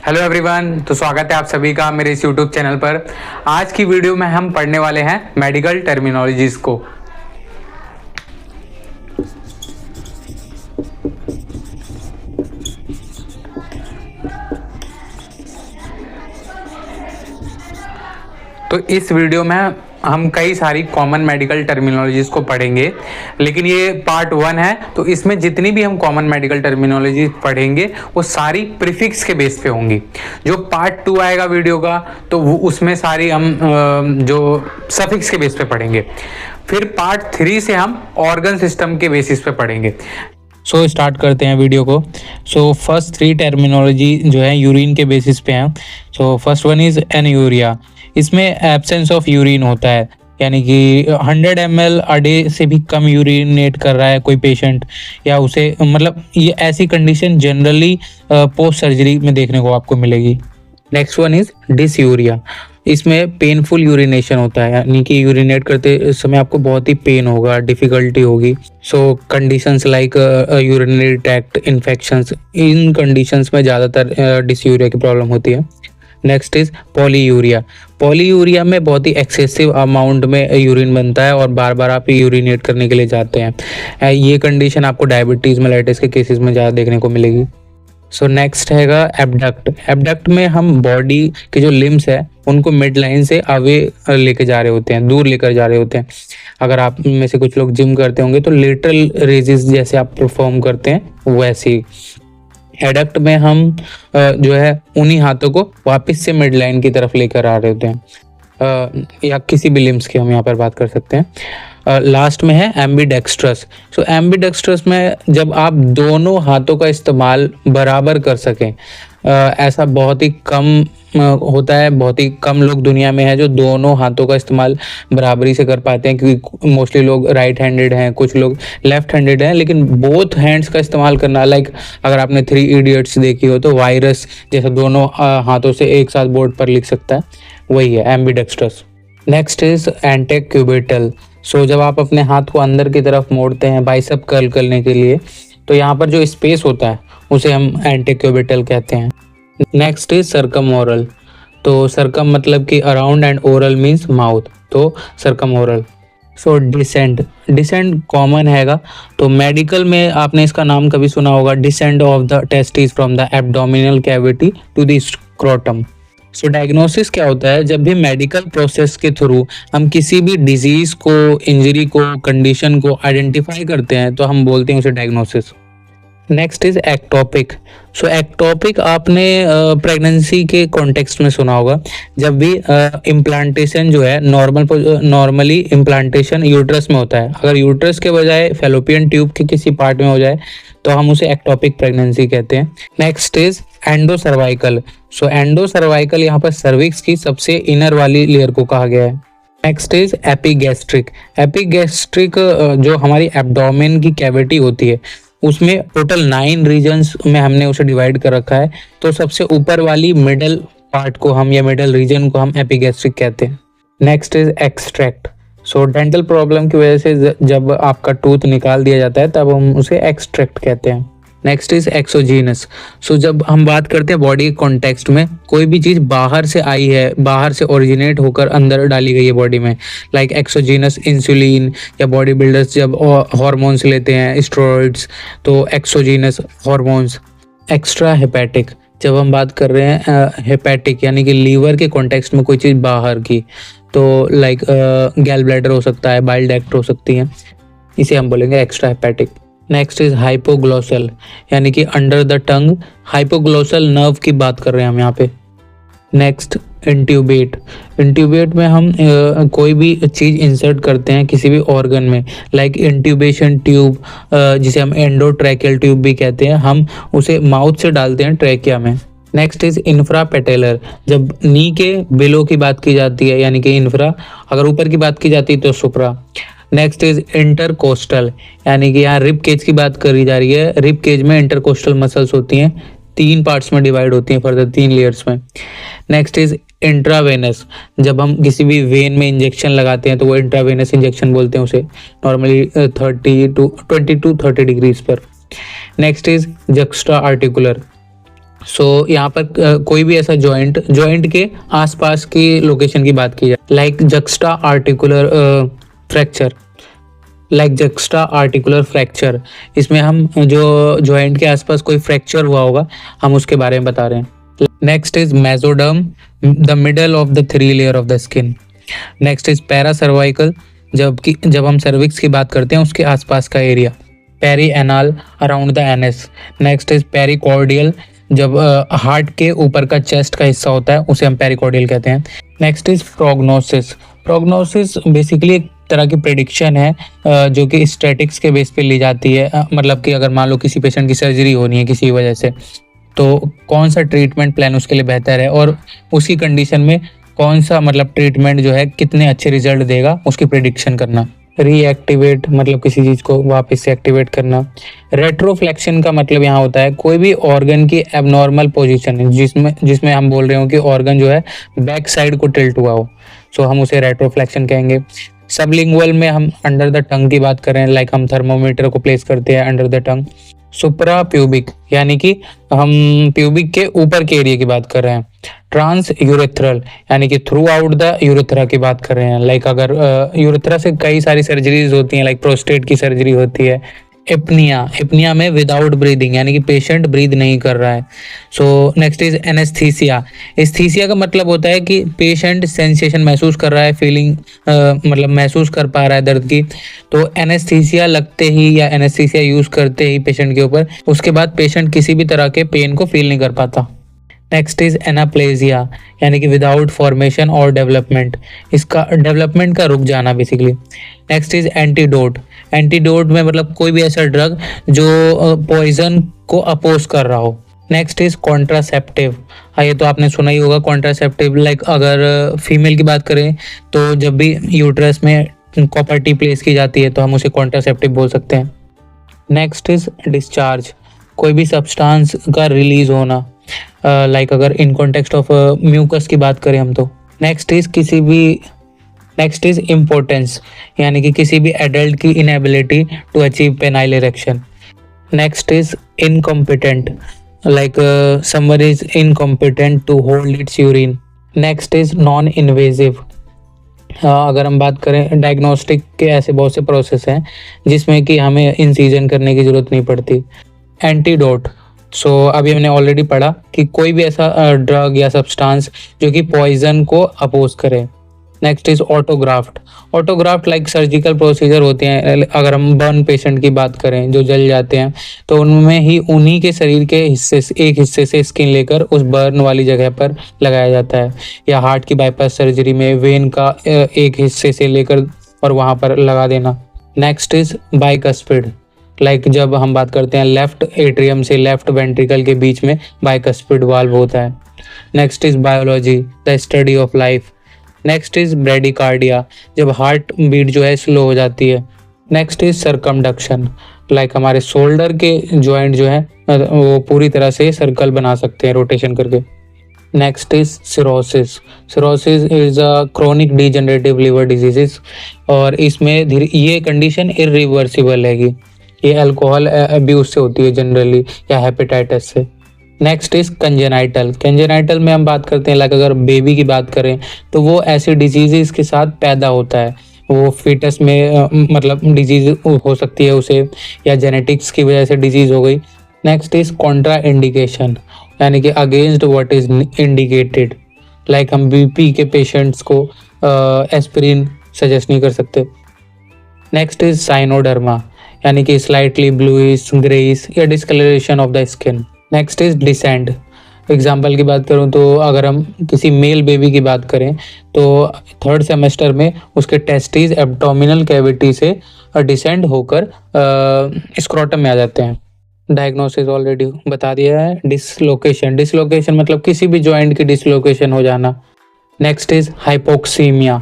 Hello everyone, तो स्वागत है आप सभी का मेरे इस यूट्यूब चैनल पर। आज की वीडियो में हम पढ़ने वाले हैं मेडिकल टर्मिनोलॉजीज को। तो इस वीडियो में हम कई सारी कॉमन मेडिकल टर्मिनोलॉजीज को पढ़ेंगे, लेकिन ये पार्ट 1 है। तो इसमें जितनी भी हम कॉमन मेडिकल टर्मिनोलॉजी पढ़ेंगे वो सारी प्रीफिक्स के बेस पे होंगी। जो पार्ट 2 आएगा वीडियो का तो वो उसमें सारी हम जो सफिक्स के बेस पे पढ़ेंगे। फिर पार्ट 3 से हम ऑर्गन सिस्टम के बेसिस पे पढ़ेंगे। सो स्टार्ट करते हैं वीडियो को। सो फर्स्ट 3 टर्मिनोलॉजी जो है यूरिन के बेसिस पे हैं। So first one is anuria. इसमें एब्सेंस ऑफ यूरिन होता है, यानी कि 100 ml अ डे से भी कम यूरिनेट कर रहा है कोई पेशेंट, या उसे मतलब ये ऐसी कंडीशन जनरली पोस्ट सर्जरी में देखने को आपको मिलेगी। Next one is dysuria. इसमें पेनफुल यूरिनेशन होता है, यानी कि यूरिनेट करते समय आपको बहुत ही पेन होगा, डिफिकल्टी होगी। So conditions like urinary tract infections, इन कंडीशंस में ज़्यादातर डिसयूरिया की प्रॉब्लम होती है। Next is polyuria. पॉलीयूरिया में बहुत ही एक्सेसिव अमाउंट में यूरिन बनता है और बार बार आप यूरिनेट करने के लिए जाते हैं। ये कंडीशन आपको डायबिटीज मेलाइटिस के केसेस में ज़्यादा देखने को मिलेगी। सो नेक्स्ट हैगा एब्डक्ट। एब्डक्ट में हम बॉडी के जो लिम्स है उनको मिड लाइन से अवे लेके जा रहे होते हैं, दूर लेकर जा रहे होते हैं। अगर आप में से कुछ लोग जिम करते होंगे तो लेटरल रेजेस जैसे आप परफॉर्म करते हैं वैसे ही। एडक्ट में हम जो है उन्हीं हाथों को वापस से मिड लाइन की तरफ लेकर आ रहे होते हैं, या किसी भी लिम्स की हम यहाँ पर बात कर सकते हैं। लास्ट में है एम्बीडेक्स्ट्रस। सो एम्बीडेक्स्ट्रस में जब आप दोनों हाथों का इस्तेमाल बराबर कर सकें, ऐसा बहुत ही कम होता है। बहुत ही कम लोग दुनिया में हैं जो दोनों हाथों का इस्तेमाल बराबरी से कर पाते हैं, क्योंकि मोस्टली लोग राइट हैंडेड हैं, कुछ लोग लेफ्ट हैंडेड हैं। लेकिन बोथ हैंड्स का इस्तेमाल करना, लाइक अगर आपने 3 इडियट्स देखी हो तो वायरस जैसा दोनों हाथों से एक साथ बोर्ड पर लिख सकता है, वही है ambidextrous. Next is antecubital. So जब आप अपने हाथ को अंदर की तरफ मोड़ते हैं बाइसेप कर्ल करने के लिए, तो यहाँ पर जो स्पेस होता है उसे हम एंटेक्यूबिटल कहते हैं। Next is circum oral. तो सर्कम मतलब कि around and oral means mouth, तो सर्कम ओरल। सो डिसेंड। डिसेंड कॉमन हैगा, तो मेडिकल में आपने इसका नाम कभी सुना होगा, descend of the testis from the abdominal cavity to the scrotum. So diagnosis क्या होता है, जब भी मेडिकल प्रोसेस के थ्रू हम किसी भी डिजीज को, इंजरी को, कंडीशन को आइडेंटिफाई करते हैं तो हम बोलते हैं उसे diagnosis. Next is ectopic. So ectopic आपने प्रेगनेंसी के कॉन्टेक्स्ट में सुना होगा, जब भी इम्प्लांटेशन जो है नॉर्मली इम्प्लांटेशन यूट्रस में होता है। अगर यूट्रस के बजाय फेलोपियन ट्यूब के किसी पार्ट में हो जाए तो हम उसे एक्टोपिक प्रेगनेंसी कहते हैं। Next is एंडोसर्वाइकल। सो एंडोसर्वाइकल यहाँ पर सर्विक्स की सबसे इनर वाली लेयर को कहा गया है। Next is epigastric. एपिगैस्ट्रिक जो हमारी एब्डोमेन की कैविटी होती है उसमें टोटल 9 रीजन्स में हमने उसे डिवाइड कर रखा है, तो सबसे ऊपर वाली मिडल पार्ट को हम, या मिडल रीजन को हम एपिगैस्ट्रिक कहते हैं। Next is extract. So dental problem की वजह से जब आपका टूथ निकाल दिया जाता है तब हम उसे एक्सट्रैक्ट कहते हैं। Next is exogenous. सो जब हम बात करते हैं बॉडी के कॉन्टेक्स्ट में, कोई भी चीज़ बाहर से आई है, बाहर से ओरिजिनेट होकर अंदर डाली गई है बॉडी में, लाइक एक्सोजीनस इंसुलिन, या बॉडी बिल्डर्स जब हार्मोन्स लेते हैं स्टेरॉइड्स, तो एक्सोजीनस हार्मोन्स। एक्स्ट्रा हेपेटिक, जब हम बात कर रहे हैं हेपेटिक यानी कि लीवर के कॉन्टेक्स्ट में कोई चीज़ बाहर की, तो लाइक गैल ब्लैडर हो सकता है, बाइल डक्ट हो सकती है, इसे हम बोलेंगे extra hepatic. Next is hypoglossal, यानी कि under the tongue hypoglossal nerve की बात कर रहे हैं हम यहाँ पे। Next intubate. इंट्यूबेट में हम कोई भी चीज़ इंसर्ट करते हैं किसी भी ऑर्गन में, लाइक इंट्यूबेशन ट्यूब, जिसे हम एंडोट्रैकियल ट्यूब भी कहते हैं, हम उसे माउथ से डालते हैं ट्रैकिया में। Next is infrapatellar. जब नी के बिलो की बात की जाती है, यानी कि इंफ्रा, अगर ऊपर की बात की जाती है तो सुप्रा। नेक्स्ट इज इंटरकोस्टल, यानी कि यहाँ रिब केज की बात करी जा रही है। रिब केज में इंटरकोस्टल मसल्स होती हैं, 3 पार्ट्स में डिवाइड होती हैं, फर्दर 3 लेयर्स में। Next is intravenous. जब हम किसी भी वेन में इंजेक्शन लगाते हैं तो वो इंट्रावेनस इंजेक्शन बोलते हैं उसे, नॉर्मली 20 to 30 डिग्रीज पर। Next is juxta articular. यहाँ पर कोई भी ऐसा जॉइंट के आसपास की लोकेशन की बात की जाए, लाइक जक्स्टा आर्टिकुलर फ्रैक्चर, इसमें हम जो जॉइंट के आसपास कोई फ्रैक्चर हुआ होगा हम उसके बारे में बता रहे हैं। Next is mesoderm, the middle of the 3 layer of the skin. Next is para cervical, जब हम सर्विक्स की बात करते हैं उसके आसपास का area. Peri anal, around the anus. Next is pericardial, जब हार्ट के ऊपर का चेस्ट का हिस्सा होता है उसे हम पेरिकॉर्डियल कहते हैं। नेक्स्ट इज प्रोग्नोसिस बेसिकली एक तरह की प्रेडिक्शन है जो कि स्टैटिक्स के बेस पे ली जाती है। मतलब कि अगर मान लो किसी पेशेंट की सर्जरी होनी है किसी वजह से, तो कौन सा ट्रीटमेंट प्लान उसके लिए बेहतर है और उसकी कंडीशन में कौन सा मतलब ट्रीटमेंट जो है कितने अच्छे रिजल्ट देगा उसकी प्रेडिक्शन करना। रीएक्टिवेट मतलब किसी चीज़ को वापस से एक्टिवेट करना। रेट्रोफ्लेक्शन का मतलब यहाँ होता है कोई भी ऑर्गन की एबनॉर्मल पोजीशन जिसमें हम बोल रहे हो कि ऑर्गन जो है बैक साइड को टिल्ट हुआ हो, सो हम उसे रेट्रोफ्लेक्शन कहेंगे। सबलिंगुअल में हम अंडर द टंग की बात करें, लाइक हम थर्मोमीटर को प्लेस करते हैं under the tongue. Supra pubic यानी कि हम प्यूबिक के ऊपर के एरिया की बात कर रहे हैं। ट्रांस यूरेथ्रल यानी कि थ्रू आउट द यूरेथ्रा की बात कर रहे हैं, लाइक अगर यूरेथ्रा से कई सारी सर्जरीज होती हैं, लाइक प्रोस्टेट की सर्जरी होती है। एपनिया में विदाउट ब्रीदिंग यानी कि पेशेंट ब्रीद नहीं कर रहा है। So next is anaesthesia. Aesthesia का मतलब होता है कि पेशेंट सेंसेशन महसूस कर रहा है, फीलिंग मतलब महसूस कर पा रहा है दर्द की, तो एनेस्थीसिया लगते ही या एनेस्थीसिया यूज करते ही पेशेंट के ऊपर उसके बाद पेशेंट किसी भी तरह के पेन को फील नहीं कर पाता। नेक्स्ट इज एनाप्लेजिया यानी कि विदाउट फॉर्मेशन और डेवलपमेंट, इसका डेवलपमेंट का रुक जाना बेसिकली। नेक्स्ट इज एंटीडोट में मतलब कोई भी ऐसा ड्रग जो पॉइजन को अपोज कर रहा हो। नेक्स्ट इज कॉन्ट्रासेप्टिव, ये तो आपने सुना ही होगा कॉन्ट्रासेप्टिव, लाइक अगर फीमेल की बात करें तो जब भी यूट्रस में कॉपर टी प्लेस की जाती है तो हम उसे कॉन्ट्रासेप्टिव बोल सकते हैं। नेक्स्ट इज डिस्चार्ज, कोई भी सब्सटेंस का रिलीज होना, लाइक अगर इन कॉन्टेक्स्ट ऑफ म्यूकस की बात करें हम तो। नेक्स्ट इज इम्पोर्टेंस यानी कि किसी भी एडल्ट की inability to achieve penile erection. Next is incompetent, like someone is incompetent to hold its urine. Next is non invasive, अगर हम बात करें डायग्नोस्टिक के ऐसे बहुत से प्रोसेस हैं जिसमें कि हमें इंसिजन करने की ज़रूरत नहीं पड़ती। एंटीडोट, अभी हमने ऑलरेडी पढ़ा कि कोई भी ऐसा ड्रग या सब्सटेंस जो कि पॉइजन को अपोज करे। Next is autographed like surgical procedure होते हैं, अगर हम बर्न पेशेंट की बात करें जो जल जाते हैं तो उनमें ही उन्हीं के शरीर के एक हिस्से से स्किन लेकर उस बर्न वाली जगह पर लगाया जाता है। या हार्ट की बाईपास सर्जरी में वेन का एक हिस्से से लेकर और वहाँ पर लगा देना। नेक्स्ट इज बाइकस्पिड, लाइक जब हम बात करते हैं लेफ्ट एट्रियम से लेफ्ट वेंट्रिकल के बीच में बाइकस्पिड वाल्व होता है। Next is biology, the study of life. Next is bradycardia, जब हार्ट बीट जो है स्लो हो जाती है। नेक्स्ट इज सर्कमडक्शन, लाइक हमारे शोल्डर के जॉइंट जो है वो पूरी तरह से सर्कल बना सकते हैं रोटेशन करके। Next is cirrhosis is a chronic degenerative liver diseases, और इसमें ये कंडीशन इरिवर्सिबल है, ये अल्कोहल अब्यूज से होती है जनरली या हेपेटाइटिस से। नेक्स्ट इज कंजेनाइटल में हम बात करते हैं, लाइक अगर बेबी की बात करें तो वो ऐसी डिजीजेस के साथ पैदा होता है, वो फीटस में मतलब डिजीज हो सकती है उसे, या जेनेटिक्स की वजह से डिजीज हो गई। नेक्स्ट इज कॉन्ट्रा इंडिकेशन यानी कि against what is indicated, like हम बीपी के पेशेंट्स को एस्पिरिन सजेस्ट नहीं कर सकते। नेक्स्ट इज साइनोडर्मा यानी कि स्लाइटली ब्लूइश ग्रेइश या discolouration of the skin. Next is descend, example की बात करूं तो अगर हम किसी मेल बेबी की बात करें तो 3rd सेमेस्टर में उसके टेस्टिस एब्डोमिनल कैविटी से डिसेंड होकर स्क्रोटम में आ जाते हैं। डायग्नोसिस ऑलरेडी बता दिया है। डिसलोकेशन मतलब किसी भी जॉइंट की डिसलोकेशन हो जाना। नेक्स्ट इज हाइपोक्सीमिया,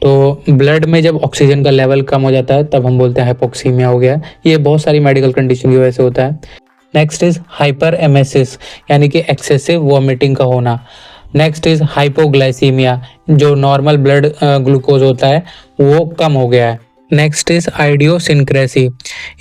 तो ब्लड में जब ऑक्सीजन का लेवल कम हो जाता है तब हम बोलते हैं हाइपोक्सीमिया हो गया। ये बहुत सारी मेडिकल कंडीशन की वजह से होता है। नेक्स्ट इज हाइपर एमेसिस यानी कि एक्सेसिव वॉमिटिंग का होना। नेक्स्ट इज हाइपोग्लाइसीमिया, जो नॉर्मल ब्लड ग्लूकोज होता है वो कम हो गया है। नेक्स्ट इज आइडियोसिंक्रेसी,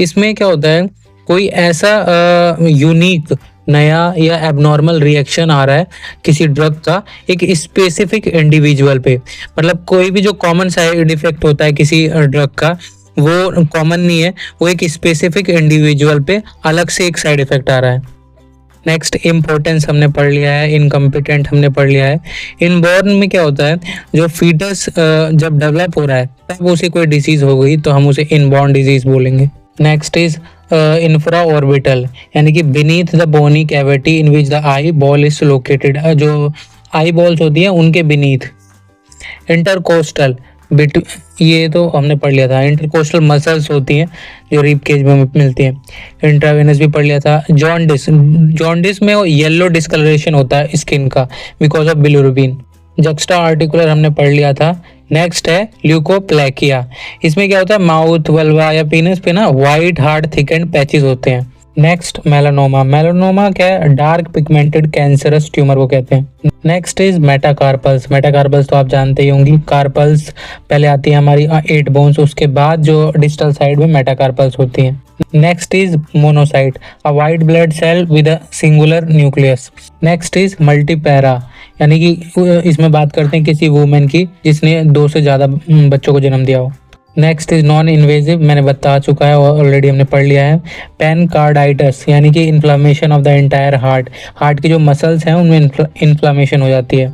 इसमें क्या होता है कोई ऐसा यूनिक नया या एबनॉर्मल रिएक्शन आ रहा है किसी ड्रग का एक स्पेसिफिक इंडिविजुअल पे, मतलब कोई भी जो कॉमन साइड इफेक्ट होता है किसी ड्रग का वो कॉमन नहीं है, वो एक स्पेसिफिक इंडिविजुअल पे अलग से एक साइड इफेक्ट आ रहा है। नेक्स्ट इम्पोर्टेंस हमने पढ़ लिया है, इनकम्पिटेंट हमने पढ़ लिया है। इनबॉर्न में क्या होता है, जो फीटस जब डेवलप हो रहा है तब उसे कोई डिजीज हो गई तो हम उसे इनबॉर्न डिजीज बोलेंगे। नेक्स्ट इज इंफ्रा ऑर्बिटल, यानी कि beneath the bony cavity in which the eyeball is located, जो आई बॉल्स होती है उनके बीनीथ। इंटरकोस्टल, ये तो हमने पढ़ लिया था। इंटरकोस्टल मसल्स होती हैं जो रिब केज में मिलती हैं। इंट्रावेनस भी पढ़ लिया था। जॉन्डिस, जॉन्डिस में वो येलो डिस्कलरेशन होता है स्किन का because of bilirubin. Juxta articular हमने पढ़ लिया था। नेक्स्ट है ल्यूकोप्लेकिया, इसमें क्या होता है माउथ, वल्वा या पीनस पे ना वाइट हार्ड थिकेंड पैचेस होते हैं। नेक्स्ट मेलानोमा, मेलानोमा क्या है, डार्क पिगमेंटेड कैंसरस ट्यूमर को कहते हैं। नेक्स्ट इज मेटाकार्पल्स, मेटाकार्पल्स तो आप जानते ही होंगी, कार्पल्स पहले आती है हमारी 8 बोन्स, उसके बाद जो डिस्टल साइड में मेटाकार्पल्स होती हैं। Next is monocyte, a white blood cell with a singular nucleus. Next is multipara, यानी कि इसमें बात करते हैं किसी वुमेन की जिसने 2 से ज़्यादा बच्चों को जन्म दिया हो। नेक्स्ट इज नॉन इन्वेजिव, मैंने बता चुका है ऑलरेडी, हमने पढ़ लिया है। पेनकार्डाइटिस, यानी कि inflammation of the entire heart, heart की जो मसल्स हैं उनमें इन्फ्लामेशन हो जाती है।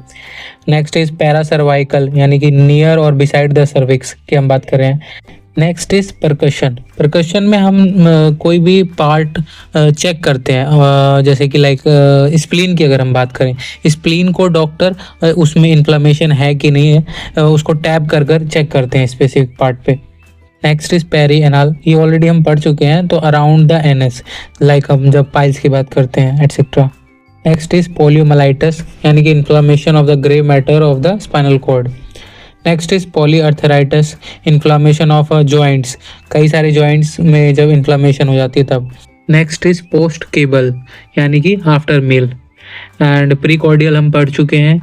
नेक्स्ट इज पैरासर्वाइकल, यानी कि नियर और बिसाइड द सर्विक्स की हम बात कर रहे हैं। नेक्स्ट इज परकशन, परकशन में हम कोई भी पार्ट चेक करते हैं, जैसे कि लाइक स्प्लीन की अगर हम बात करें, स्प्लीन को डॉक्टर उसमें इन्फ्लामेशन है कि नहीं है उसको टैप कर कर चेक करते हैं स्पेसिफिक पार्ट पे। नेक्स्ट इज पेरी एनाल, ये ऑलरेडी हम पढ़ चुके हैं, तो अराउंड द एनएस, लाइक हम जब पाइल्स की बात करते हैं एटसेट्रा। नेक्स्ट इज पोलियोमाइलाइटिस, यानी कि inflammation of the grey matter of the spinal cord. Next is polyarthritis, inflammation of joints, कई सारे जॉइंट्स में जब इन्फ्लामेशन हो जाती है तब। नेक्स्ट इज पोस्ट केबल, यानी कि आफ्टर मील। एंड प्रीकॉर्डियल हम पढ़ चुके हैं।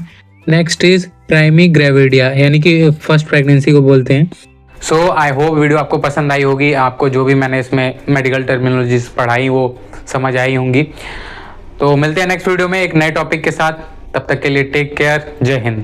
नेक्स्ट इज प्राइमी ग्रेविडिया, यानी कि फर्स्ट प्रेगनेंसी को बोलते हैं। सो आई होप वीडियो आपको पसंद आई होगी, आपको जो भी मैंने इसमें मेडिकल टर्मिनोलॉजीज पढ़ाई वो समझ आई होंगी। तो मिलते हैं नेक्स्ट वीडियो में एक नए टॉपिक के साथ, तब तक के लिए टेक केयर, जय हिंद।